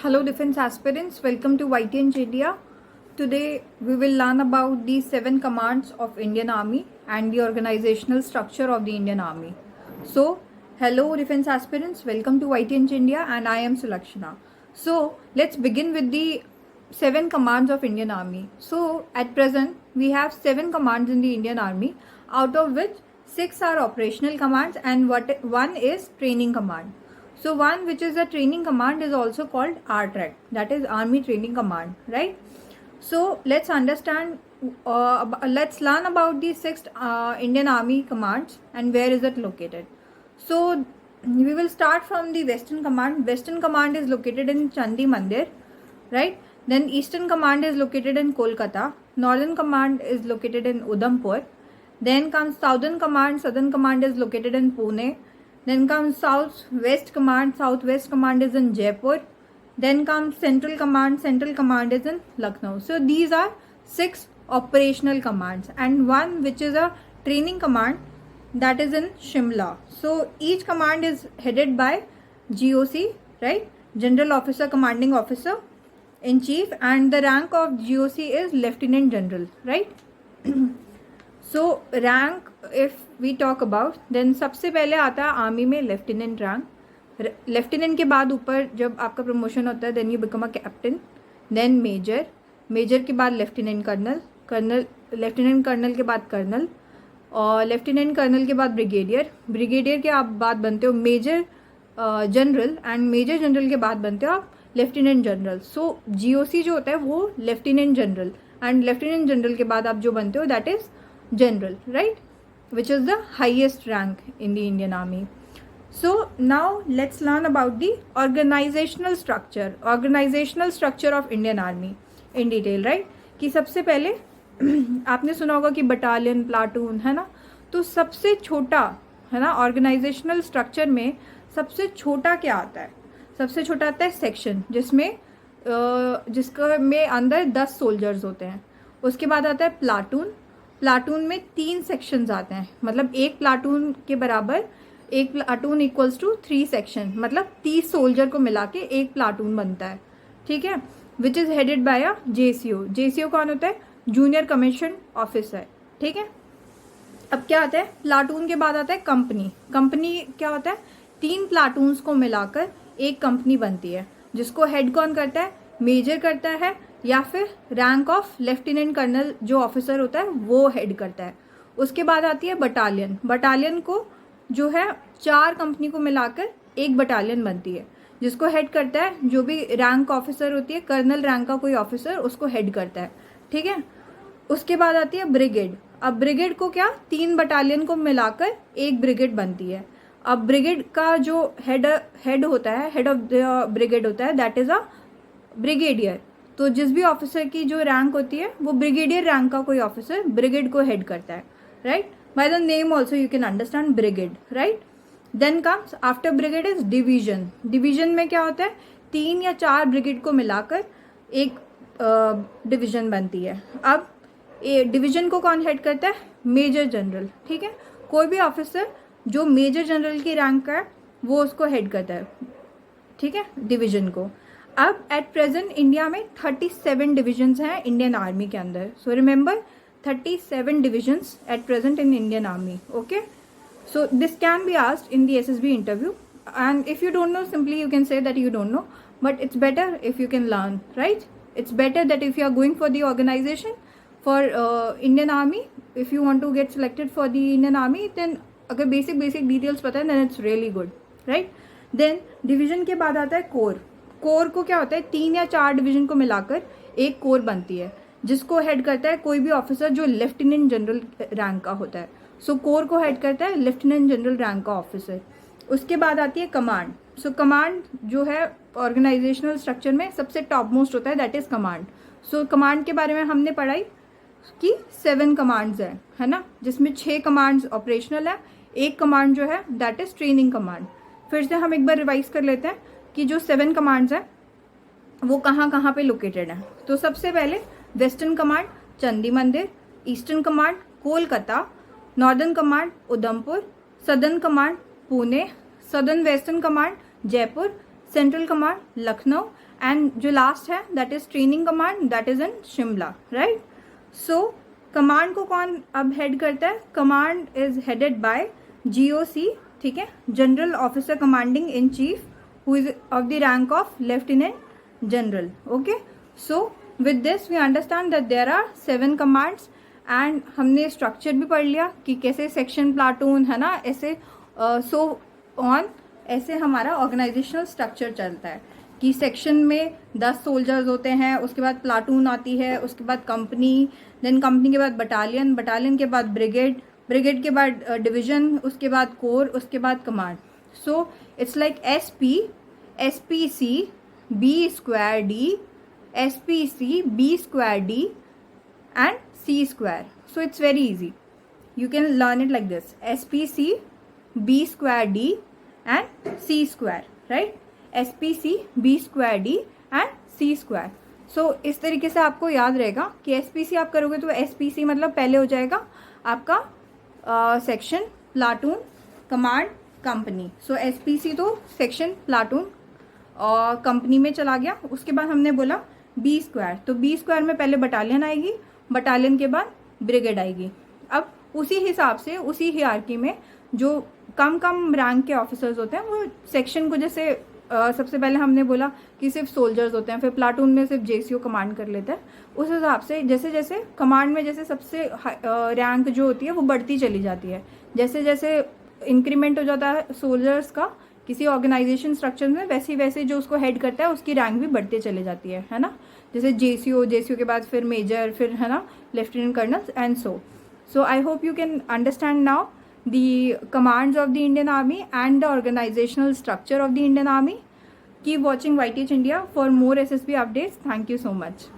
Hello defense aspirants, welcome to YTN India. Today we will learn about the 7 commands of Indian Army and the organizational structure of the Indian Army. So, hello defense aspirants, welcome to YTN India and I am Sulakshana. So, let's begin with the 7 commands of Indian Army. So, at present we have 7 commands in the Indian Army, out of which 6 are operational commands and one is training command. So one which is a training command is also called RTRAC, that is Army Training Command, right? So let's understand, let's learn about the 6 Indian Army commands and where is it located. So we will start from the Western Command. Western Command is located in Chandi Mandir, right? Then Eastern Command is located in Kolkata. Northern Command is located in Udhampur. Then comes Southern Command. Southern Command is located in Pune. Then comes Southwest Command. Southwest Command is in Jaipur. Then comes Central Command. Central Command is in Lucknow. So these are 6 operational commands and one which is a training command, that is in Shimla. So each command is headed by GOC, right? General Officer, Commanding Officer in Chief, and the rank of GOC is Lieutenant General, right? So rank if we talk about, then सबसे पहले आता है army में lieutenant rank. Lieutenant के बाद ऊपर जब आपका प्रमोशन होता है then you become a captain, then major, major के बाद lieutenant colonel, colonel lieutenant colonel के बाद कर्नल, और लेफ्टिनेंट कर्नल के बाद ब्रिगेडियर, ब्रिगेडियर के आप बाद बनते हो major general, and major general के बाद बनते हो आप लेफ्टिनेंट जनरल. सो GOC जो होता है वो lieutenant general, and lieutenant general के बाद आप जो बनते हो that is general, right, which is the highest rank in the Indian Army. So now let's learn about the organizational structure of Indian Army in detail, right? कि सबसे पहले आपने सुना होगा कि बटालियन, प्लाटून, है ना. तो सबसे छोटा, है ना, ऑर्गेनाइजेशनल स्ट्रक्चर में सबसे छोटा क्या आता है? सबसे छोटा आता है सेक्शन, जिसका में अंदर 10 सोल्जर्स होते हैं. उसके बाद आता है प्लाटून. प्लाटून में 3 सेक्शंस आते हैं, मतलब एक प्लाटून के बराबर, एक प्लाटून इक्वल्स टू 3 सेक्शन, मतलब 30 सोल्जर को मिला के एक प्लाटून बनता है, ठीक है, which is headed bye a JCO. JCO कौन होता है? जूनियर कमीशन ऑफिसर, ठीक है. अब क्या आता है? प्लाटून के बाद आता है कंपनी. कंपनी क्या होता है? 3 प्लाटून्स को मिलाकर एक कंपनी बनती है, जिसको हेड कौन करता है? मेजर करता है, या फिर रैंक ऑफ लेफ्टिनेंट कर्नल जो ऑफिसर होता है वो हेड करता है. उसके बाद आती है बटालियन. बटालियन को जो है 4 कंपनी को मिलाकर एक बटालियन बनती है, जिसको हेड करता है जो भी रैंक ऑफिसर होती है, कर्नल रैंक का कोई ऑफिसर उसको हेड करता है, ठीक है. उसके बाद आती है ब्रिगेड. अब ब्रिगेड को क्या, 3 बटालियन को मिलाकर एक ब्रिगेड बनती है. अब ब्रिगेड का जो हेड होता है, हेड ऑफ द ब्रिगेड होता है, दैट इज अ ब्रिगेडियर. तो जिस भी ऑफिसर की जो रैंक होती है वो ब्रिगेडियर रैंक का कोई ऑफिसर ब्रिगेड को हेड करता है, right. By the name also you can understand brigade, right. Then comes after brigade is division. Division में क्या होता है? 3 या 4 ब्रिगेड को मिलाकर एक डिवीजन बनती है. अब डिवीजन को कौन हेड करता है? मेजर जनरल, ठीक है. कोई भी ऑफिसर जो मेजर जनरल की रैंक का है वो उसको हेड करता है, ठीक है, डिवीजन को. अब एट प्रेजेंट इंडिया में 37 डिविजन्स हैं इंडियन आर्मी के अंदर. So remember 37 divisions at present in Indian army, okay. So this can be asked in the SSB interview, and if you don't know simply you can say that you don't know, but it's better if you can learn, right. It's better that if you are going for the organisation for Indian army, if you want to get selected for the Indian army, then अगर basic details पता है then it's really good, right. Then division के बाद आता है core. Core को क्या होता है? 3 या 4 डिवीजन को मिलाकर एक कोर बनती है, जिसको हेड करता है कोई भी ऑफिसर जो लेफ्टिनेंट जनरल रैंक का होता है. सो कोर को हेड करता है लेफ्टिनेंट जनरल रैंक का ऑफिसर. उसके बाद आती है कमांड. सो कमांड जो है ऑर्गेनाइजेशनल स्ट्रक्चर में सबसे टॉप मोस्ट होता है, that is command. So command के बारे में हमने पढ़ाई कि 7 कमांड्स है ना, जिसमें 6 कमांड्स ऑपरेशनल है, एक कमांड जो है दैट इज ट्रेनिंग कमांड. फिर से हम एक बार रिवाइज कर लेते हैं कि जो 7 कमांड्स हैं वो कहाँ कहाँ पे लोकेटेड हैं. तो सबसे पहले western command Chandi Mandir, eastern command Kolkata, northern command Udhampur, southern command Pune, southern western command Jaipur, central command Lucknow, and जो लास्ट है that is training command, that is in Shimla, right. So command को कौन अब हेड करता है? Command is headed by GOC, ठीक है, general officer commanding in chief, who is of the rank of lieutenant general. Okay, so with this we understand that there are 7 commands, and हमने structure भी पढ़ लिया कि कैसे सेक्शन, प्लाटून, है ना, ऐसे सो ऑन, ऐसे हमारा ऑर्गेनाइजेशनल स्ट्रक्चर चलता है कि सेक्शन में 10 सोल्जर्स होते हैं, उसके बाद प्लाटून आती है, उसके बाद कंपनी, देन कंपनी के बाद बटालियन, बटालियन के बाद ब्रिगेड, ब्रिगेड के बाद डिवीजन, उसके बाद कोर, उसके बाद command. So it's like SP, SPC, B²D, SPC, B²D and C². So it's very easy. You can learn it like this: SPC, B²D and C², right? SPC, B²D and C². So इस तरीके से आपको याद रहेगा कि SPC आप करोगे तो SPC मतलब पहले हो जाएगा आपका सेक्शन, प्लाटून, कमांड, कंपनी। सो SPC तो सेक्शन, प्लाटून और कंपनी में चला गया। उसके बाद हमने बोला B², तो B² में पहले बटालियन आएगी, बटालियन के बाद ब्रिगेड आएगी। अब उसी हिसाब से, उसी हियरार्की में जो कम रैंक के ऑफिसर्स होते हैं वो सेक्शन को, जैसे सबसे पहले हमने बोला कि सिर्फ सोल्जर्स होते हैं, फिर प्लाटून में सिर्फ JCO कमांड कर लेता है। उस हिसाब से जैसे जैसे कमांड में जैसे सबसे रैंक जो होती है वो बढ़ती चली जाती है, जैसे जैसे इंक्रीमेंट हो जाता है सोल्जर्स का किसी ऑर्गेनाइजेशन स्ट्रक्चर में, वैसे वैसे जो उसको हेड करता है उसकी रैंक भी बढ़ते चले जाती है ना। जैसे JCO के बाद फिर मेजर, फिर है ना lieutenant colonel and so I hope you can understand now the commands of the Indian Army and the organizational structure of the Indian Army. Keep watching YTH India for more SSB updates. Thank you so much.